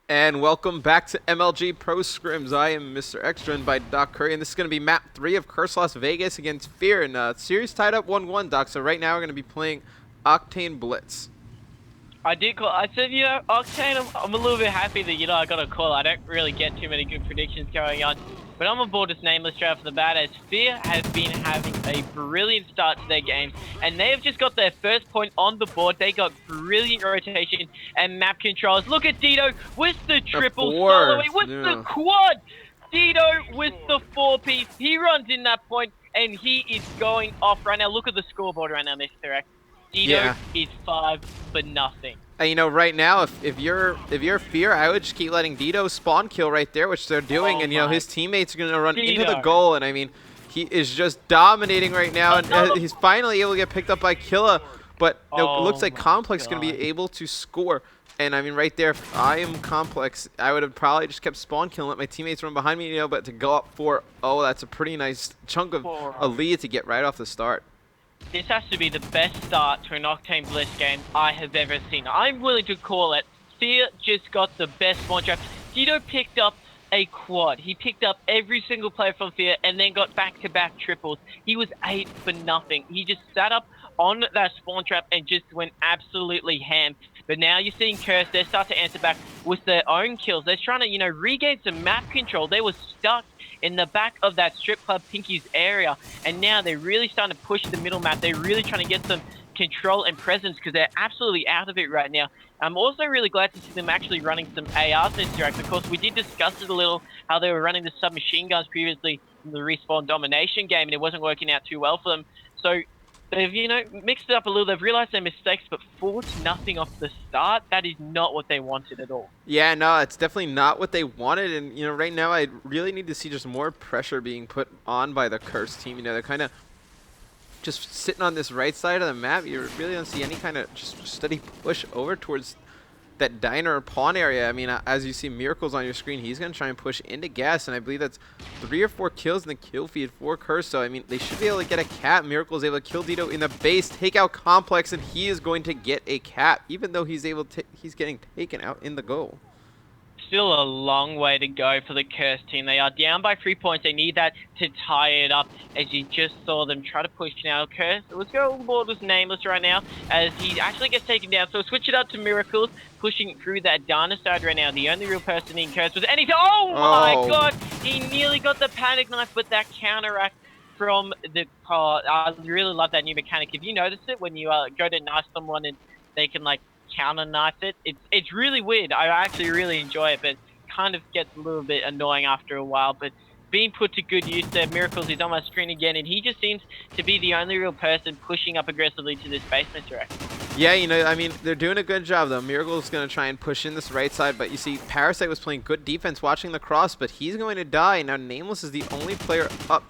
And welcome back to MLG ProScrims. I am Mr. Extra and by Doc Curry, and this is going to be map 3 of Curse Las Vegas against FeaR. And series tied up 1-1, Doc. So right now we're going to be playing Octane Blitz. I did call. I said, Octane, I'm a little bit happy that, I got a call. I don't really get too many good predictions going on. But I'm on board this nameless straight off the bat as FeaR has been having a brilliant start to their game. And they have just got their first point on the board. They got brilliant rotation and map controls. Look at Dito with the triple solo, with the quad. Dito with the 4-piece. He runs in that point and he is going off right now. Look at the scoreboard right now, Mr. X. Dito is 5 for nothing. And right now, if you're FeaR, I would just keep letting Dito spawn kill right there, which they're doing, and his teammates are gonna run into the goal, and I mean, he is just dominating right now, and he's finally able to get picked up by Killa, but it looks like Complex is gonna be able to score. And I mean, right there, if I am Complex, I would have probably just kept spawn killing, let my teammates run behind me, but to go up for, that's a pretty nice chunk of a lead to get right off the start. This has to be the best start to an Octane Blitz game I have ever seen. I'm willing to call it. FeaR just got the best spawn trap. Dito picked up a quad. He picked up every single player from FeaR and then got back-to-back triples. He was 8 for nothing. He just sat up on that spawn trap and just went absolutely ham. But now you're seeing Curse, they start to answer back with their own kills. They're trying to, regain some map control. They were stuck in the back of that strip club Pinky's area, and now they're really starting to push the middle map. They're really trying to get some control and presence because they're absolutely out of it right now. I'm also really glad to see them actually running some ARs in this direct. Of course, we did discuss it a little, how they were running the submachine guns previously in the Respawn domination game, and it wasn't working out too well for them. So they've, mixed it up a little. They've realized their mistakes, but 4-0 off the start, that is not what they wanted at all. Yeah, no, it's definitely not what they wanted. And, right now I really need to see just more pressure being put on by the Curse team. They're kind of just sitting on this right side of the map. You really don't see any kind of just steady push over towards that diner or pawn area. I mean, as you see Miracles on your screen, he's going to try and push into gas, and I believe that's 3 or 4 kills in the kill feed for Curse. So, I mean, they should be able to get a cap. Miracles able to kill Dito in the base, take out Complex, and he is going to get a cap, even though he's getting taken out in the goal. Still a long way to go for the Curse team. They are down by 3 points. They need that to tie it up, as you just saw them try to push now. Curse, let's go on board with Nameless right now, as he actually gets taken down. So switch it up to Miracles, pushing through that Dana side right now. The only real person in Curse was anything. Oh my god! He nearly got the panic knife, but that counteract from the car. I really love that new mechanic. If you notice it, when you go to knife someone and they can counter knife it, it's really weird. I actually really enjoy it, but kind of gets a little bit annoying after a while. But being put to good use there, Miracles is on my screen again, and he just seems to be the only real person pushing up aggressively to this basement direct. Yeah, I mean, they're doing a good job, though. Miracle's is going to try and push in this right side, but you see, Parasite was playing good defense watching the cross, but he's going to die. Now, Nameless is the only player up,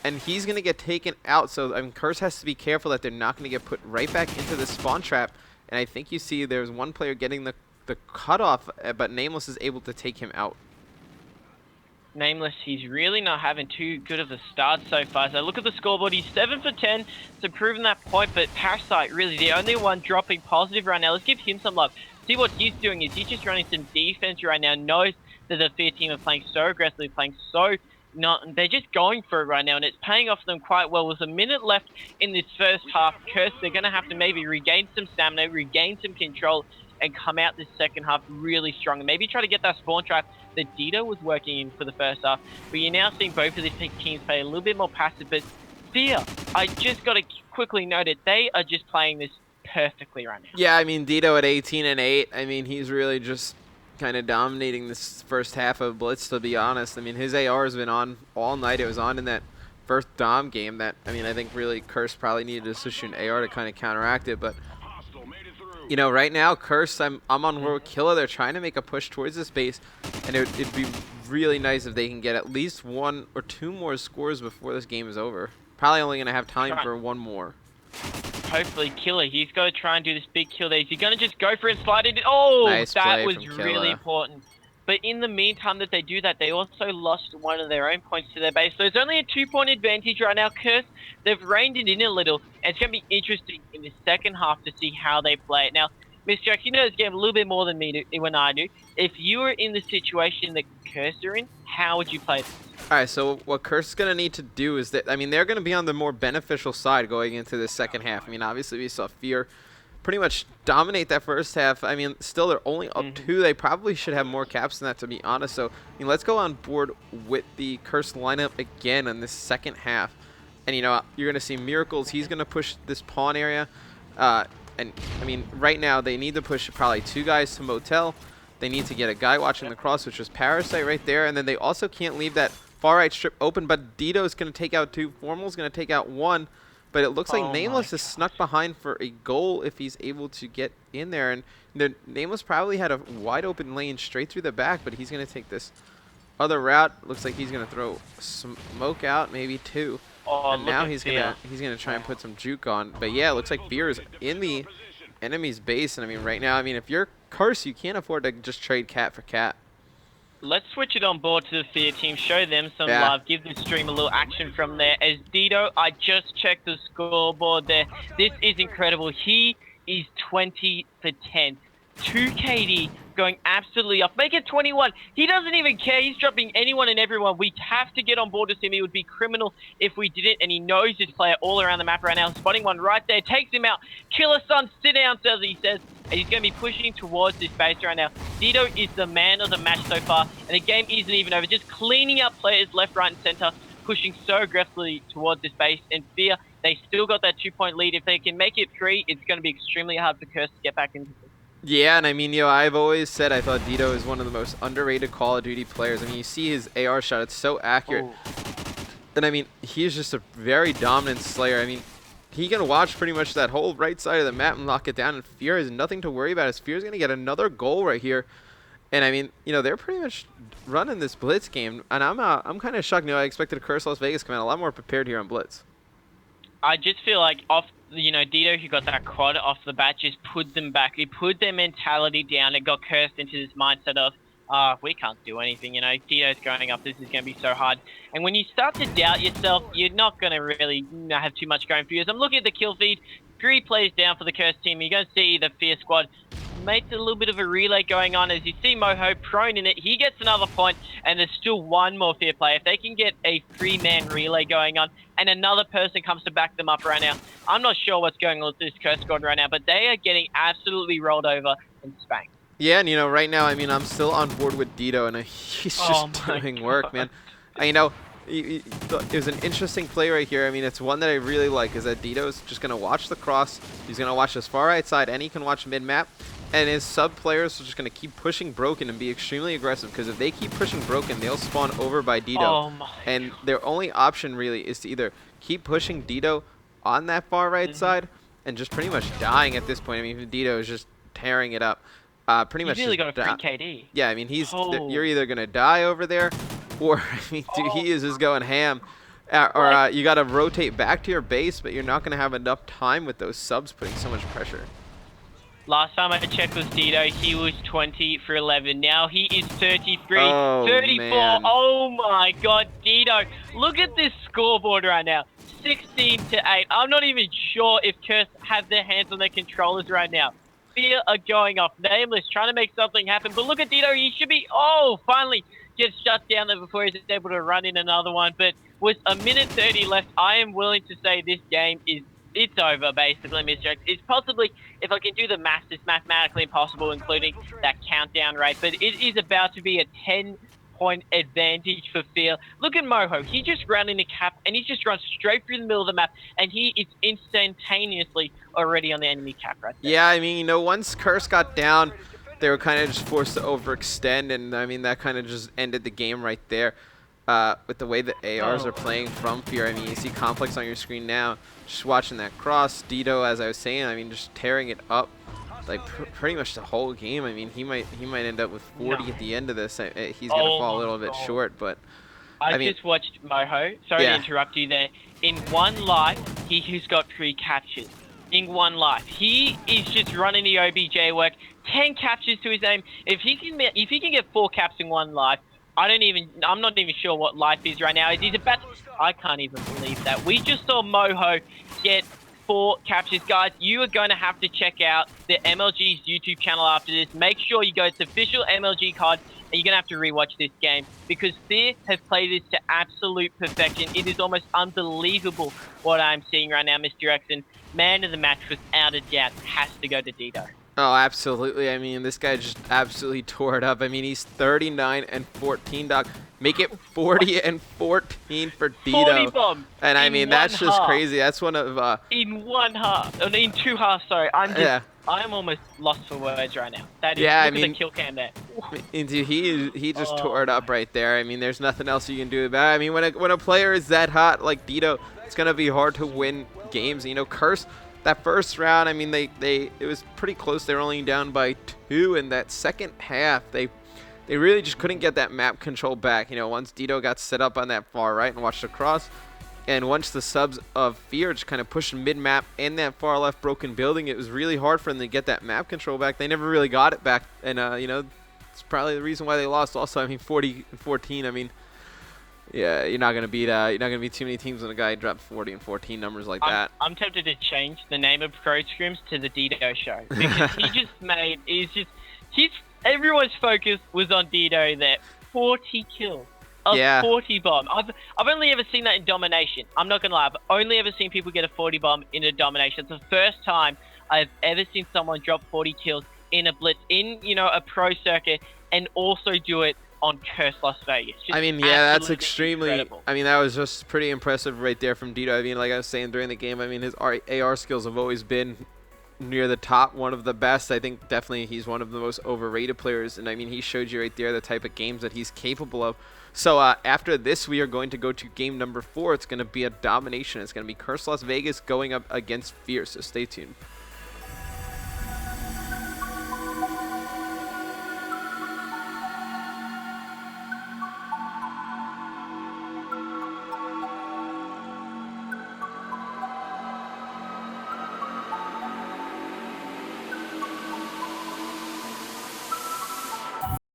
and he's going to get taken out. So, I mean, Curse has to be careful that they're not going to get put right back into the spawn trap. And I think you see there's one player getting the cutoff, but Nameless is able to take him out. Nameless, he's really not having too good of a start so far. So look at the scoreboard, he's 7 for 10 to prove that point, but Parasite really the only one dropping positive right now. Let's give him some love. See what he's doing is he's just running some defense right now, knows that the FeaR team are playing so aggressively, playing so they're just going for it right now, and it's paying off for them quite well. With a minute left in this first half, Curse, they're going to have to maybe regain some stamina, regain some control, and come out this second half really strong. And maybe try to get that spawn trap that Dito was working in for the first half. But you're now seeing both of these teams play a little bit more passive. But FeaR, I just got to quickly note it, they are just playing this perfectly right now. Yeah, I mean, Dito at 18-8, I mean, he's really just kind of dominating this first half of Blitz, to be honest. I mean, his AR has been on all night. It was on in that first Dom game that, I mean, I think really Curse probably needed to switch an AR to kind of counteract it. But, right now, Curse, I'm on board with Killa. They're trying to make a push towards this base, and it'd be really nice if they can get at least 1 or 2 more scores before this game is over. Probably only going to have time for 1 more. Hopefully Killa, he's going to try and do this big kill there. Is he going to just go for it and slide it? Oh, nice, that was really important. But in the meantime that they do that, they also lost one of their own points to their base. So it's only a 2-point advantage right now. Curse, they've reined it in a little, and it's going to be interesting in the second half to see how they play it. Now, Miss Jack, you know this game a little bit more than me do, when I do. If you were in the situation that Curse are in, how would you play this? All right, so what Curse is going to need to do is that, I mean, they're going to be on the more beneficial side going into the second half. I mean, obviously we saw FeaR pretty much dominate that first half. I mean, still they're only up 2. They probably should have more caps than that, to be honest. So, I mean, let's go on board with the Curse lineup again in this second half. And, you know, you're going to see Miracles. He's going to push this pawn area. And, I mean, right now they need to push probably 2 guys to Motel. They need to get a guy watching the cross, which was Parasite right there. And then they also can't leave that far right strip open. But Dito's going to take out 2. Formal's going to take out 1. But it looks like Nameless is snuck behind for a goal if he's able to get in there. And Nameless probably had a wide open lane straight through the back, but he's going to take this other route. Looks like he's going to throw smoke out, maybe 2. And now he's gonna try and put some juke on. But yeah, it looks like FeaR is in the enemy's base. And I mean, right now, I mean, if you're Curse, you can't afford to just trade cat for cat. Let's switch it on board to the FeaR team, show them some love, give the stream a little action from there. As Dito, I just checked the scoreboard there. This is incredible. He is 20 for 10. 2 KD going absolutely off. Make it 21. He doesn't even care. He's dropping anyone and everyone. We have to get on board with him. It would be criminal if we didn't. And he knows his player all around the map right now. Spotting one right there. Takes him out. Killer Son, sit down, as he says. And he's going to be pushing towards this base right now. Dito is the man of the match so far. And the game isn't even over. Just cleaning up players left, right, and center. Pushing so aggressively towards this base. And FeaR, they still got that 2-point lead. If they can make it 3, it's going to be extremely hard for Curse to get back into this. Yeah, and I mean, you know, I've always said I thought Dito is one of the most underrated Call of Duty players. I mean, you see his AR shot, it's so accurate. And I mean, he's just a very dominant Slayer. I mean, he can watch pretty much that whole right side of the map and lock it down, and FeaR has nothing to worry about. As FeaR's going to get another goal right here. And I mean, you know, they're pretty much running this Blitz game, and I'm kind of shocked. You know, I expected Curse Las Vegas to come out a lot more prepared here on Blitz. I just feel like Dito, who got that quad off the bat, just put them back. He put their mentality down. It got Cursed into this mindset of, we can't do anything, you know. Dito's going up. This is going to be so hard. And when you start to doubt yourself, you're not going to really have too much going for you. As I'm looking at the kill feed, 3 players down for the Cursed team. You're going to see the FeaR squad makes a little bit of a relay going on. As you see Moho prone in it, he gets another point, and there's still 1 more FeaR player. If they can get a 3-man relay going on, and another person comes to back them up right now, I'm not sure what's going on with this Curse squad right now, but they are getting absolutely rolled over and spanked. Yeah, and you know, right now, I mean, I'm still on board with Dito, and he's just doing work, man. You know, it was an interesting play right here. I mean, it's one that I really like, is that Dito's just going to watch the cross. He's going to watch this far right side, and he can watch mid-map. And his sub players are just going to keep pushing Broken and be extremely aggressive, because if they keep pushing Broken, they'll spawn over by Dito. And their only option really is to either keep pushing Dito on that far right side and just pretty much dying at this point. I mean, Dito is just tearing it up. Pretty much. He's really got a free KD. Yeah, I mean, you're either going to die over there, or I mean, dude, he is just going ham. Or you got to rotate back to your base, but you're not going to have enough time with those subs putting so much pressure. Last time I checked with Dito, he was 20 for 11. Now he is 33, 34. Man. Oh my god, Dito. Look at this scoreboard right now. 16 to 8. I'm not even sure if Curse have their hands on their controllers right now. FeaR are going off. Nameless, trying to make something happen. But look at Dito. He should be, finally gets shut down there before he's able to run in another one. But with a minute 30 left, I am willing to say this game it's over, basically, Mr. X. It's possibly, if I can do the maths, it's mathematically impossible, including that countdown rate. But it is about to be a 10-point advantage for FeaR. Look at Moho. He just ran in the cap, and he just runs straight through the middle of the map, and he is instantaneously already on the enemy cap right there. Yeah, I mean, you know, once Curse got down, they were kind of just forced to overextend, and I mean, that kind of just ended the game right there. With the way the ARs are playing from FeaR. I mean, you see Complex on your screen now, just watching that cross. Dito, as I was saying, I mean, just tearing it up, like pretty much the whole game. I mean, he might end up with 40 at the end of this. He's gonna fall a little bit short, but I mean, just watched Moho. Sorry to interrupt you there. In 1 life, he's got 3 captures. In 1 life, he is just running the OBJ work. 10 captures to his name. If he can get 4 caps in 1 life, I'm not even sure what life is right now. I can't even believe that. We just saw Moho get 4 captures. Guys, you are going to have to check out the MLG's YouTube channel after this. Make sure you go to the official MLG card, and you're going to have to rewatch this game because FeaR have played this to absolute perfection. It is almost unbelievable what I'm seeing right now, Mr. Jackson. Man of the match, without a doubt, has to go to Dido. Oh, absolutely. I mean, this guy just absolutely tore it up. I mean, he's 39-14, Doc. Make it 40-14 for Dido. 40 bombs. And I mean, that's just crazy. That's one of in one half. In 2 halves, sorry. I'm almost lost for words right now. That is, yeah, look at the kill cam there. He just tore it up right there. I mean, there's nothing else you can do about it. I mean, when a player is that hot like Dido, it's gonna be hard to win games. You know, Curse, that first round, I mean, it was pretty close. They were only down by 2 in that second half. They really just couldn't get that map control back. You know, once Dido got set up on that far right and watched across, and once the subs of FeaR just kind of pushed mid-map in that far left broken building, it was really hard for them to get that map control back. They never really got it back, and you know, it's probably the reason why they lost. Also, I mean, 40-14. I mean, yeah, you're not gonna beat too many teams when a guy drops 40 and 14 numbers like that. I'm tempted to change the name of ProScrims to the Dido Show because everyone's focus was on Dido there. 40 kills. 40 bomb. I've only ever seen that in domination. I'm not gonna lie. I've only ever seen people get a 40 bomb in a domination. It's the first time I've ever seen someone drop 40 kills in a blitz in, you know, a pro circuit, and also do it on Curse Las Vegas. I mean, yeah, that's extremely incredible. I mean, that was just pretty impressive right there from Dido. I mean, like I was saying during the game, I mean, his AR skills have always been near the top, one of the best. I think definitely he's one of the most overrated players, and I mean, he showed you right there the type of games that he's capable of. So after this, we are going to go to game number 4. It's going to be a domination. It's going to be Curse Las Vegas going up against FeaR, so stay tuned.